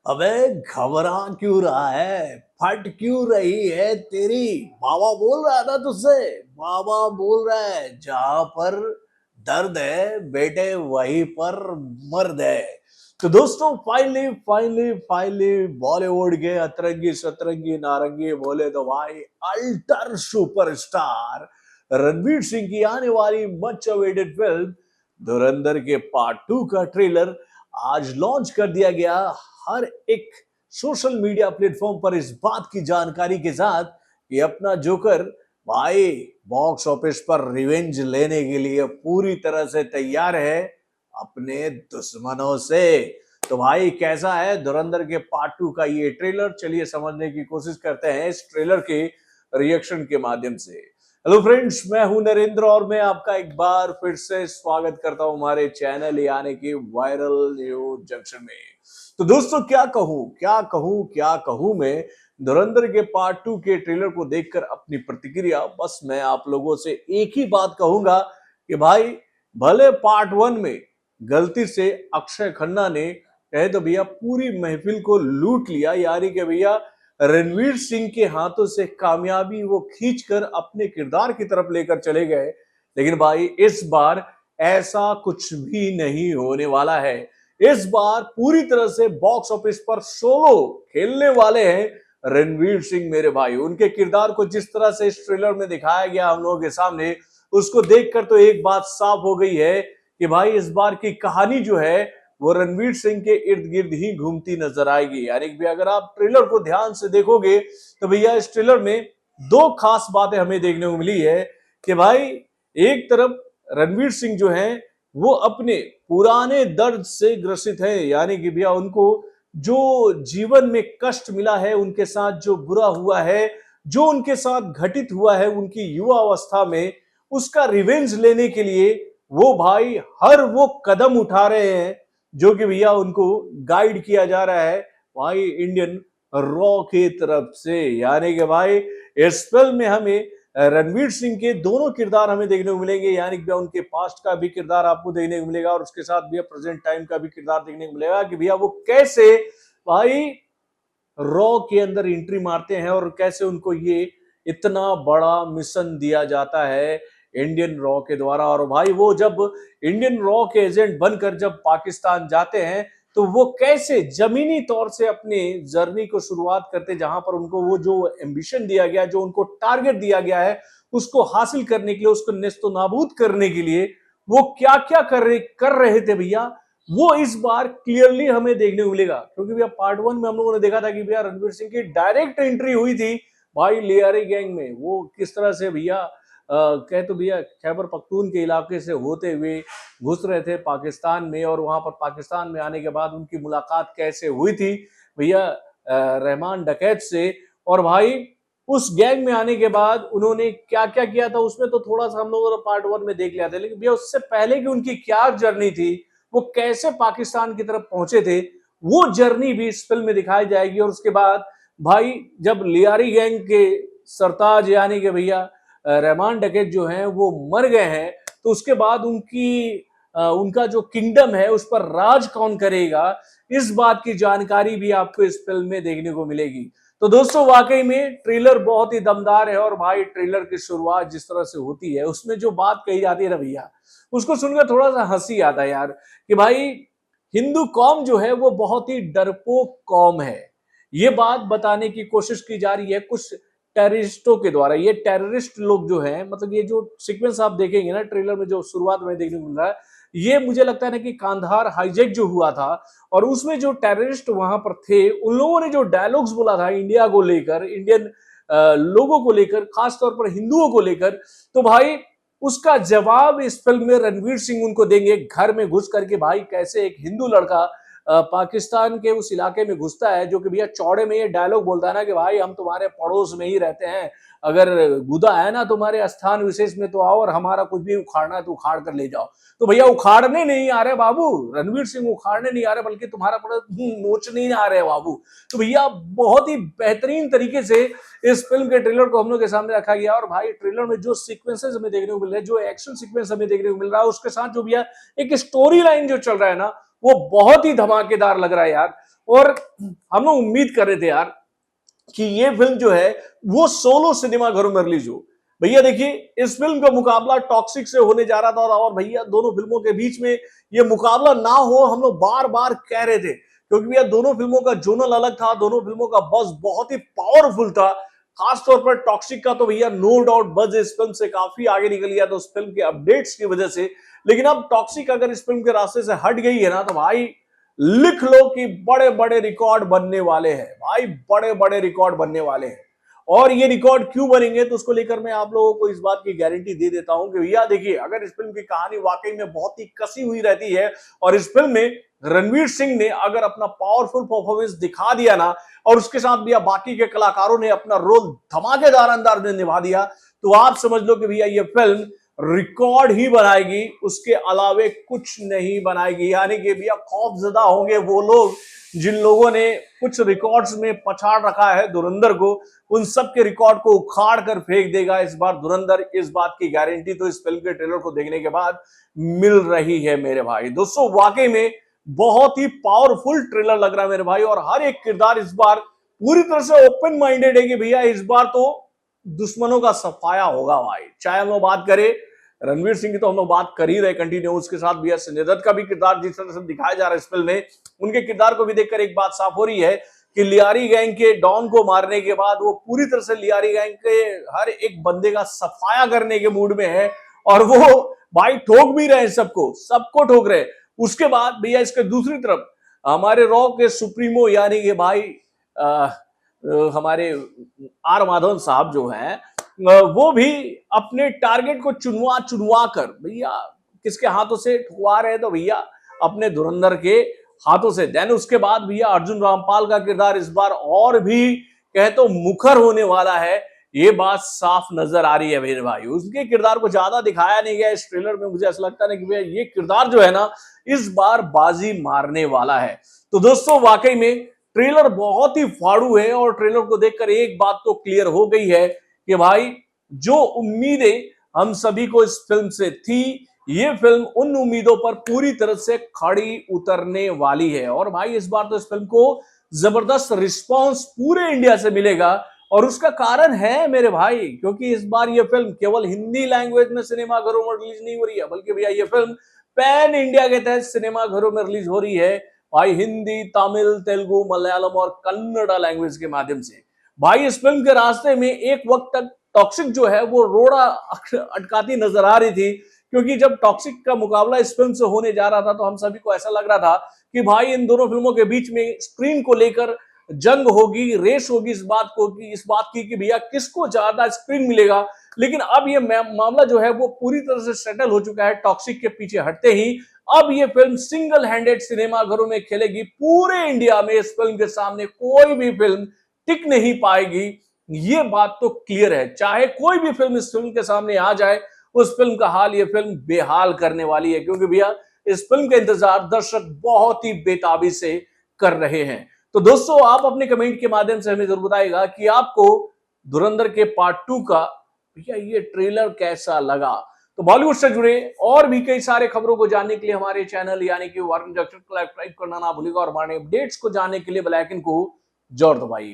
अबे घबरा क्यों रहा है? फट क्यों रही है तेरी? बाबा बोल रहा है ना तुझसे। बाबा बोल रहा है जहां पर दर्द है बेटे वहीं पर मर्द है। तो दोस्तों फाइनली फाइनली फाइनली बॉलीवुड के अतरंगी सतरंगी नारंगी बोले तो भाई अल्टर सुपरस्टार रणवीर सिंह की आने वाली मच अवेटेड फिल्म धुरंधर के पार्ट 2 का ट्रेलर आज लॉन्च कर दिया गया। हर एक सोशल मीडिया प्लेटफॉर्म पर इस बात की जानकारी के साथ कि अपना जोकर भाई बॉक्स ऑफिस पर रिवेंज लेने के लिए पूरी तरह से तैयार है अपने दुश्मनों से। तो भाई कैसा है धुरंधर के पार्ट 2 का ये ट्रेलर, चलिए समझने की कोशिश करते हैं इस ट्रेलर के रिएक्शन के माध्यम से। हेलो फ्रेंड्स, मैं हूं नरेंद्र और मैं आपका एक बार फिर से स्वागत करता हूं हमारे चैनल यानी कि वायरल न्यूज जंक्शन में। तो दोस्तों क्या कहूं मैं धुरंधर के पार्ट 2 के ट्रेलर को देखकर अपनी प्रतिक्रिया बस मैं आप लोगों से एक ही बात कहूंगा कि भाई भले पार्ट 1 में गलती से अक्षय खन्ना ने कहे तो भैया पूरी महफिल को लूट लिया, यानी कि भैया रणवीर सिंह के हाथों से कामयाबी वो खींचकर अपने किरदार की तरफ लेकर चले गए, लेकिन भाई इस बार ऐसा कुछ भी नहीं होने वाला है। इस बार पूरी तरह से बॉक्स ऑफिस पर सोलो खेलने वाले हैं रणवीर सिंह मेरे भाई। उनके किरदार को जिस तरह से इस ट्रेलर में दिखाया गया हम लोगों के सामने, उसको देखकर तो एक बात साफ हो गई है कि भाई इस बार की कहानी जो है वो रणवीर सिंह के इर्द गिर्द ही घूमती नजर आएगी। यानी कि अगर आप ट्रेलर को ध्यान से देखोगे तो भैया इस ट्रेलर में दो खास बातें हमें देखने को मिली है कि भाई एक तरफ रणवीर सिंह जो है वो अपने पुराने दर्द से ग्रसित है, यानी कि भैया उनको जो जीवन में कष्ट मिला है, उनके साथ जो बुरा हुआ है, जो उनके साथ घटित हुआ है उनकी युवा अवस्था में, उसका रिवेंज लेने के लिए वो भाई हर वो कदम उठा रहे हैं जो कि भैया उनको गाइड किया जा रहा है भाई इंडियन रॉ की तरफ से। यानी कि भाई इस फिल्म में हमें रणवीर सिंह के दोनों किरदार हमें देखने को मिलेंगे, यानी कि उनके पास्ट का भी किरदार आपको देखने को मिलेगा और उसके साथ भैया प्रेजेंट टाइम का भी किरदार देखने को मिलेगा कि भैया वो कैसे भाई रॉ के अंदर एंट्री मारते हैं और कैसे उनको ये इतना बड़ा मिशन दिया जाता है इंडियन रॉ के द्वारा। और भाई वो जब इंडियन रॉ के एजेंट बनकर जब पाकिस्तान जाते हैं तो वो कैसे जमीनी तौर से अपने जर्नी को शुरुआत करते, जहां पर उनको वो जो एम्बिशन दिया गया, जो उनको टारगेट दिया गया है, उसको हासिल करने के लिए, उसको नेस्तो नाबूद करने के लिए वो क्या क्या कर रहे थे भैया, वो इस बार क्लियरली हमें देखने को मिलेगा। क्योंकि भैया पार्ट 1 में हम लोगों ने देखा था कि भैया रणवीर सिंह की डायरेक्ट एंट्री हुई थी भाई लियारी गैंग में। वो किस तरह से भैया कहे तो भैया खैबर पख्तून के इलाके से होते हुए घुस रहे थे पाकिस्तान में, और वहां पर पाकिस्तान में आने के बाद उनकी मुलाकात कैसे हुई थी भैया रहमान डकैत से। और भाई उस गैंग में आने के बाद उन्होंने क्या क्या किया था उसमें तो थोड़ा सा हम लोगों ने पार्ट 1 में देख लिया था, लेकिन भैया उससे पहले की उनकी क्या जर्नी थी, वो कैसे पाकिस्तान की तरफ पहुंचे थे, वो जर्नी भी इस फिल्म में दिखाई जाएगी। और उसके बाद भाई जब लियारी गैंग के सरताज यानी कि भैया रहमान डकैत जो हैं वो मर गए हैं, तो उसके बाद उनका जो किंगडम है उस पर राज कौन करेगा, इस बात की जानकारी भी आपको इस फिल्म में देखने को मिलेगी। तो दोस्तों वाकई में ट्रेलर बहुत ही दमदार है और भाई ट्रेलर की शुरुआत जिस तरह से होती है उसमें जो बात कही जाती है ना भैया, उसको सुनकर थोड़ा सा हंसी आता है यार कि भाई हिंदू कौम जो है वो बहुत ही डरपोक कौम है। ये बात बताने की कोशिश की जा रही है कुछ टेररिस्टों के द्वारा। ये टेररिस्ट लोग जो हैं, मतलब ये जो सीक्वेंस आप देखेंगे ना ट्रेलर में जो शुरुआत में देखने को मिल रहा है, ये मुझे लगता है ना कि कांधार हाईजैक जो हुआ था और उसमें जो टेररिस्ट वहां पर थे उन लोगों ने जो डायलॉग्स बोला था इंडिया को लेकर, इंडियन लोगों को लेकर, खासतौर पर हिंदुओं को लेकर, तो भाई उसका जवाब इस फिल्म में रणवीर सिंह उनको देंगे घर में घुस करके। भाई कैसे एक हिंदू लड़का पाकिस्तान के उस इलाके में घुसता है जो कि भैया चौड़े में ये डायलॉग बोलता है ना कि भाई हम तुम्हारे पड़ोस में ही रहते हैं, अगर गुदा है ना तुम्हारे स्थान विशेष में तो आओ और हमारा कुछ भी उखाड़ना है तो उखाड़ कर ले जाओ। तो भैया उखाड़ने नहीं आ रहे बाबू, रणवीर सिंह उखाड़ने नहीं आ रहे बल्कि तुम्हारा पूरा नोचने नहीं आ रहे बाबू। तो भैया बहुत ही बेहतरीन तरीके से इस फिल्म के ट्रेलर को हम लोग के सामने रखा गया। और भाई ट्रेलर में जो सीक्वेंसेस हमें देखने को मिल रहे हैं, जो एक्शन सीक्वेंस हमें देखने को मिल रहा है, उसके साथ जो भैया एक स्टोरी लाइन जो चल रहा है ना वो बहुत ही धमाकेदार लग रहा है यार। और हम लोग उम्मीद कर रहे थे यार कि ये फिल्म जो है वो सोलो सिनेमा घरों में रिलीज हो। भैया देखिए, इस फिल्म का मुकाबला टॉक्सिक से होने जा रहा था, और भैया दोनों फिल्मों के बीच में ये मुकाबला ना हो हम लोग बार बार कह रहे थे, क्योंकि भैया दोनों फिल्मों का जोनल अलग था, दोनों फिल्मों का बज़ बहुत ही पावरफुल था। खासतौर पर टॉक्सिक का तो भैया नो डाउट बज़ इस फिल्म से काफी आगे निकल गया था उस फिल्म के अपडेट्स की वजह से। लेकिन अब टॉक्सिक अगर इस फिल्म के रास्ते से हट गई है ना, तो भाई लिख लो कि बड़े बड़े रिकॉर्ड बनने वाले हैं भाई, बड़े बड़े रिकॉर्ड बनने वाले हैं। और ये रिकॉर्ड क्यों बनेंगे, तो उसको लेकर मैं आप लोगों को इस बात की गारंटी दे देता हूं कि भैया देखिए, अगर इस फिल्म की कहानी वाकई में बहुत ही कसी हुई रहती है और इस फिल्म में रणवीर सिंह ने अगर अपना पावरफुल परफॉर्मेंस दिखा दिया ना, और उसके साथ भैया बाकी के कलाकारों ने अपना रोल धमाकेदार अंदाज में निभा दिया, तो आप समझ लो कि भैया ये फिल्म रिकॉर्ड ही बनाएगी, उसके अलावे कुछ नहीं बनाएगी। यानी कि भैया खौफजदा होंगे वो लोग जिन लोगों ने कुछ रिकॉर्ड्स में पछाड़ रखा है धुरंधर को, उन सब के रिकॉर्ड को उखाड़ कर फेंक देगा इस बार धुरंधर। इस बात की गारंटी तो इस फिल्म के ट्रेलर को देखने के बाद मिल रही है मेरे भाई। दोस्तों वाकई में बहुत ही पावरफुल ट्रेलर लग रहा है मेरे भाई, और हर एक किरदार इस बार पूरी तरह से ओपन माइंडेड है कि भैया इस बार तो दुश्मनों का सफाया होगा भाई। चाहे हम लोग बात करें रणवीर सिंह की, तो हम लोग बात कर ही रहे कंटिन्यू, उसके साथ भैया संजय दत्त का भी किरदार जिस तरह से दिखाया जा रहा है इस फिल्म में, उनके किरदार को भी देखकर एक बात साफ हो रही है कि लियारी गैंग के डॉन को मारने के बाद वो पूरी तरह से लियारी गैंग के हर एक बंदे का सफाया करने के मूड में है, और वो भाई ठोक भी रहे हैं, सबको सबको ठोक रहे हैं। उसके बाद भैया इसके दूसरी तरफ हमारे रॉ के सुप्रीमो यानी कि भाई हमारे आर माधवन साहब जो हैं, वो भी अपने टारगेट को चुनवा चुनवा कर भैया किसके हाथों से ठुकवा रहे हैं, तो भैया अपने धुरंधर के हाथों से। देन उसके बाद भैया अर्जुन रामपाल का किरदार इस बार और भी कहे तो मुखर होने वाला है, ये बात साफ नजर आ रही है मेरे भाई। उसके किरदार को ज्यादा दिखाया नहीं गया इस ट्रेलर में, मुझे ऐसा लगता है कि भैया ये किरदार जो है ना इस बार बाजी मारने वाला है। तो दोस्तों वाकई में ट्रेलर बहुत ही फाड़ू है, और ट्रेलर को देखकर एक बात तो क्लियर हो गई है कि भाई जो उम्मीदें हम सभी को इस फिल्म से थी, ये फिल्म उन उम्मीदों पर पूरी तरह से खड़ी उतरने वाली है। और भाई इस बार तो इस फिल्म को जबरदस्त रिस्पांस पूरे इंडिया से मिलेगा, और उसका कारण है मेरे भाई क्योंकि इस बार ये फिल्म केवल हिंदी लैंग्वेज में सिनेमा घरों में रिलीज नहीं हो रही है, बल्कि भैया ये फिल्म पैन इंडिया के तहत सिनेमा घरों में रिलीज हो रही है भाई, हिंदी, तमिल, तेलुगु, मलयालम और कन्नड़ा लैंग्वेज के माध्यम से। भाई इस फिल्म के रास्ते में एक वक्त तक टॉक्सिक जो है वो रोड़ा अटकाती नजर आ रही थी, क्योंकि जब टॉक्सिक का मुकाबला इस फिल्म से होने जा रहा था तो हम सभी को ऐसा लग रहा था कि भाई इन दोनों फिल्मों के बीच में स्क्रीन को लेकर जंग होगी, रेस होगी इस बात की कि भैया किसको ज्यादा स्क्रीन मिलेगा। लेकिन अब ये मामला जो है वो पूरी तरह से सेटल हो चुका है टॉक्सिक के पीछे हटते ही। अब ये फिल्म सिंगल हैंडेड सिनेमा घरों में खेलेगी पूरे इंडिया में, इस फिल्म के सामने कोई भी फिल्म टिक नहीं पाएगी, ये बात तो क्लियर है। चाहे कोई भी फिल्म इस फिल्म के सामने आ जाए, उस फिल्म का हाल ये फिल्म बेहाल करने वाली है, क्योंकि भैया इस फिल्म का इंतजार दर्शक बहुत ही बेताबी से कर रहे हैं। तो दोस्तों आप अपने कमेंट के माध्यम से हमें जरूर बताइएगा कि आपको धुरंधर के पार्ट 2 का भैया ये ट्रेलर कैसा लगा। तो बॉलीवुड से जुड़े और भी कई सारे खबरों को जानने के लिए हमारे चैनल यानी कि वार्न जंक्शन को सब्सक्राइब करना ना भूलिएगा, और हमारे अपडेट्स को जानने के लिए बेल आइकन को जरूर दबाइए।